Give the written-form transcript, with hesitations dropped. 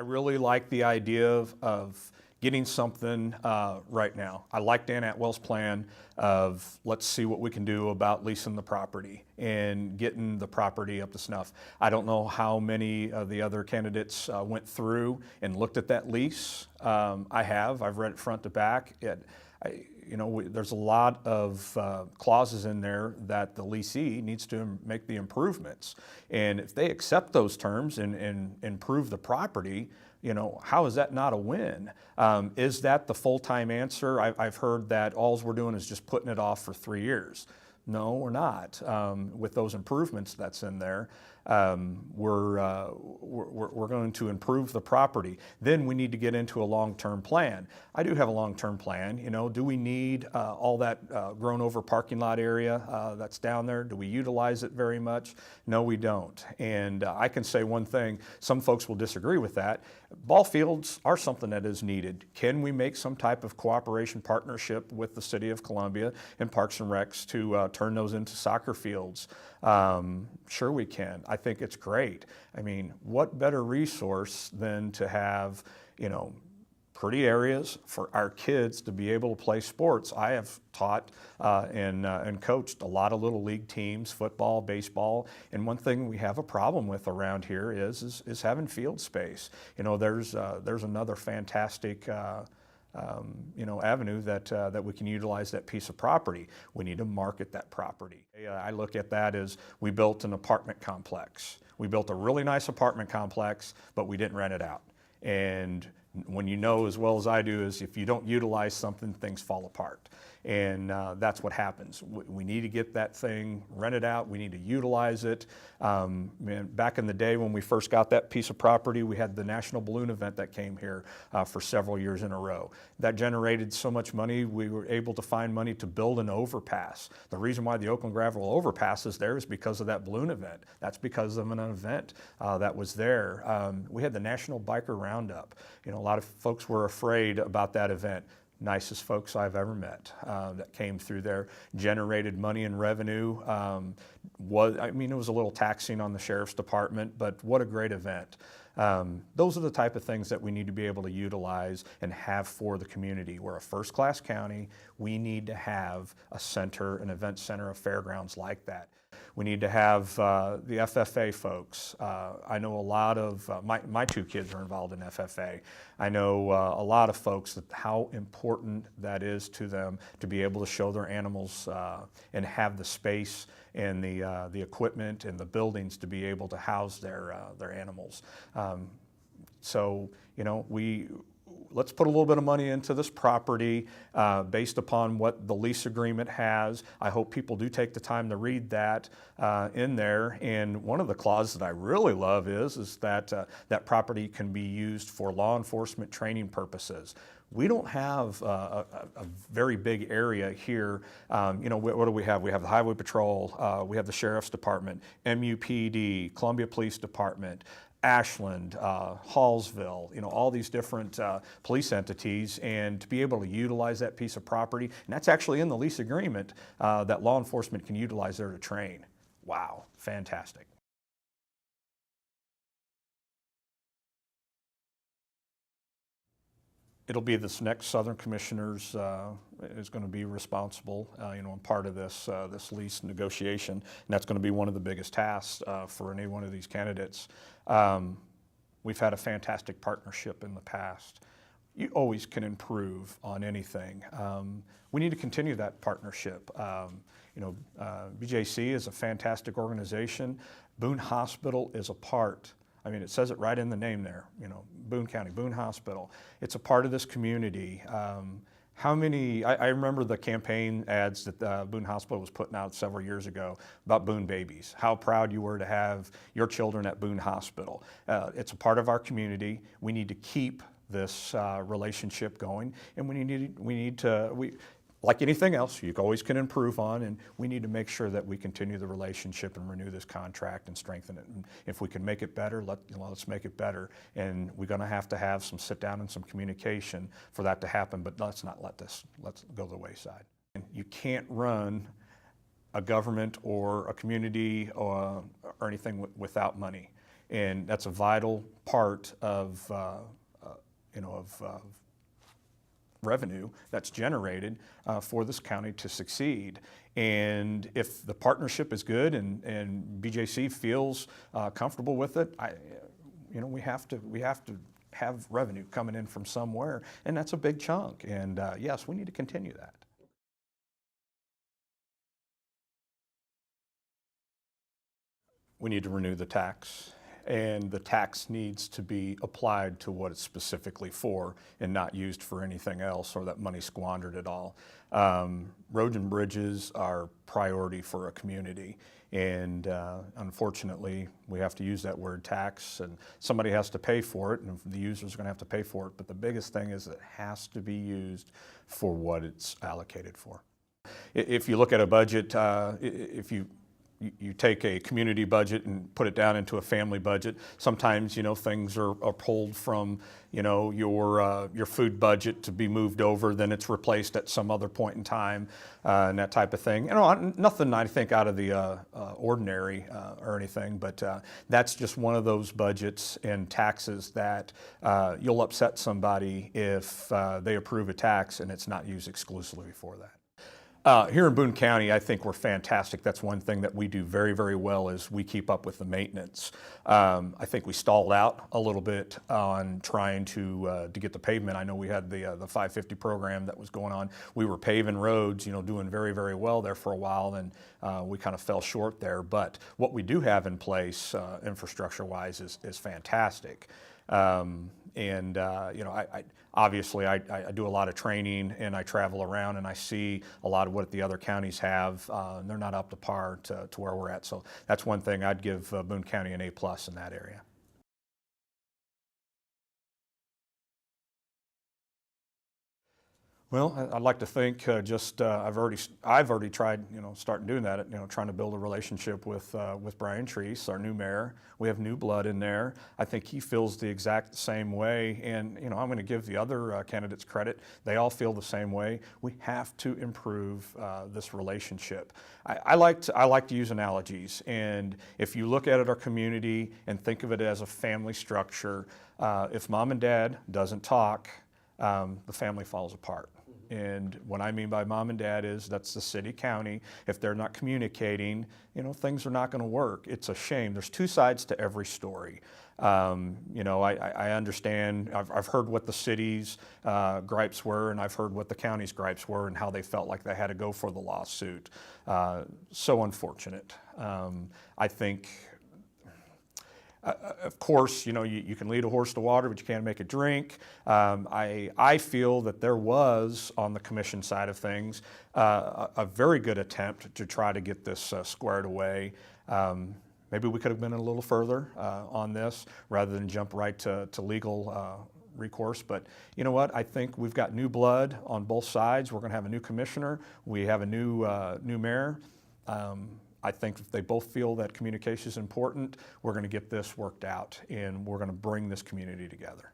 I really like the idea of getting something right now. I like Dan Atwell's plan of let's see what we can do about leasing the property and getting the property up to snuff. I don't know how many of the other candidates went through and looked at that lease. I have. I've read it front to back. There's a lot of clauses in there that the leasee needs to make the improvements. And if they accept those terms and improve the property, how is that not a win? Is that the full-time answer? I've heard that all we're doing is just putting it off for 3 years. No, we're not. With those improvements that's in there, we're going to improve the property. Then we need to get into a long-term plan. I do have a long-term plan. Do we need all that grown over parking lot area that's down there? Do we utilize it very much? No, we don't. And I can say one thing, some folks will disagree with that. Ball fields are something that is needed. Can we make some type of cooperation partnership with the City of Columbia and Parks and Recs to turn those into soccer fields? Sure we can. I think it's great. I mean, what better resource than to have, pretty areas for our kids to be able to play sports. I have taught and coached a lot of little league teams, football, baseball, and one thing we have a problem with around here is having field space. There's another fantastic avenue that we can utilize that piece of property. We need to market that property. I look at that as we built an apartment complex. We built a really nice apartment complex, but we didn't rent it out. And when you know as well as I do is if you don't utilize something, things fall apart. And that's what happens. We need to get that thing rented out. We need to utilize it. Back in the day when we first got that piece of property, we had the National Balloon event that came here for several years in a row. That generated so much money, we were able to find money to build an overpass. The reason why the Oakland Gravel overpass is there is because of that balloon event. That's because of an event that was there. We had the National Biker Roundup. A lot of folks were afraid about that event. Nicest folks I've ever met that came through there, generated money and revenue. It was a little taxing on the sheriff's department, but what a great event. Those are the type of things that we need to be able to utilize and have for the community. We're a first-class county. We need to have a center, an event center, a fairgrounds like that. We need to have the FFA folks. I know a lot of, my 2 kids are involved in FFA. I know a lot of folks that how important that is to them to be able to show their animals and have the space and the equipment and the buildings to be able to house their animals. Let's put a little bit of money into this property based upon what the lease agreement has. I hope people do take the time to read that in there. And one of the clauses that I really love is that that property can be used for law enforcement training purposes. We don't have a very big area here. What do we have? We have the Highway Patrol, we have the Sheriff's Department, MUPD, Columbia Police Department, Ashland, Hallsville, all these different police entities, and to be able to utilize that piece of property, and that's actually in the lease agreement that law enforcement can utilize there to train. Wow, fantastic. It'll be this next Southern Commissioners is going to be responsible, and part of this lease negotiation, and that's going to be one of the biggest tasks for any one of these candidates. We've had a fantastic partnership in the past. You always can improve on anything. We need to continue that partnership. BJC is a fantastic organization. Boone Hospital is a part. It says it right in the name there, Boone County, Boone Hospital. It's a part of this community. I remember the campaign ads that Boone Hospital was putting out several years ago about Boone babies, how proud you were to have your children at Boone Hospital. It's a part of our community. We need to keep this relationship going, and like anything else, you always can improve on, and we need to make sure that we continue the relationship and renew this contract and strengthen it. And if we can make it better, let's make it better. And we're going to have some sit down and some communication for that to happen, but let's go to the wayside. You can't run a government or a community or anything without money. And that's a vital part of, revenue that's generated for this county to succeed. And if the partnership is good and BJC feels comfortable with it, we have to have revenue coming in from somewhere, and that's a big chunk. And yes, we need to continue that. We need to renew the tax, and the tax needs to be applied to what it's specifically for and not used for anything else or that money squandered at all. Roads and bridges are priority for a community, and unfortunately we have to use that word tax, and somebody has to pay for it, and the user's going to have to pay for it. But the biggest thing is it has to be used for what it's allocated for. If you look at a budget, if you take a community budget and put it down into a family budget. Sometimes, things are pulled from, your food budget to be moved over, then it's replaced at some other point in time, and that type of thing. Nothing I think out of the ordinary or anything, but that's just one of those budgets and taxes that you'll upset somebody if they approve a tax and it's not used exclusively for that. Here in Boone County, I think we're fantastic. That's one thing that we do very, very well is we keep up with the maintenance. I think we stalled out a little bit on trying to get the pavement. I know we had the 550 program that was going on. We were paving roads, doing very, very well there for a while, and we kind of fell short there. But what we do have in place, infrastructure-wise, is fantastic. Obviously I do a lot of training, and I travel around and I see a lot of what the other counties have, and they're not up to par to where we're at. So that's one thing I'd give Boone County an A+ in that area. Well, I'd like to think I've already tried, starting doing that, trying to build a relationship with Brian Treese, our new mayor. We have new blood in there. I think he feels the exact same way, and I'm going to give the other candidates credit. They all feel the same way. We have to improve this relationship. I like to use analogies, and if you look at our community and think of it as a family structure, if mom and dad doesn't talk, the family falls apart. And what I mean by mom and dad is that's the city, county. If they're not communicating, things are not going to work. It's a shame. There's two sides to every story. I understand. I've heard what the city's gripes were, and I've heard what the county's gripes were, and how they felt like they had to go for the lawsuit. So unfortunate. I think. Of course, you can lead a horse to water, but you can't make it drink. I feel that there was, on the commission side of things, a very good attempt to try to get this squared away. Maybe we could have been a little further on this rather than jump right to legal recourse. But you know what? I think we've got new blood on both sides. We're going to have a new commissioner. We have a new mayor. I think if they both feel that communication is important, we're going to get this worked out, and we're going to bring this community together.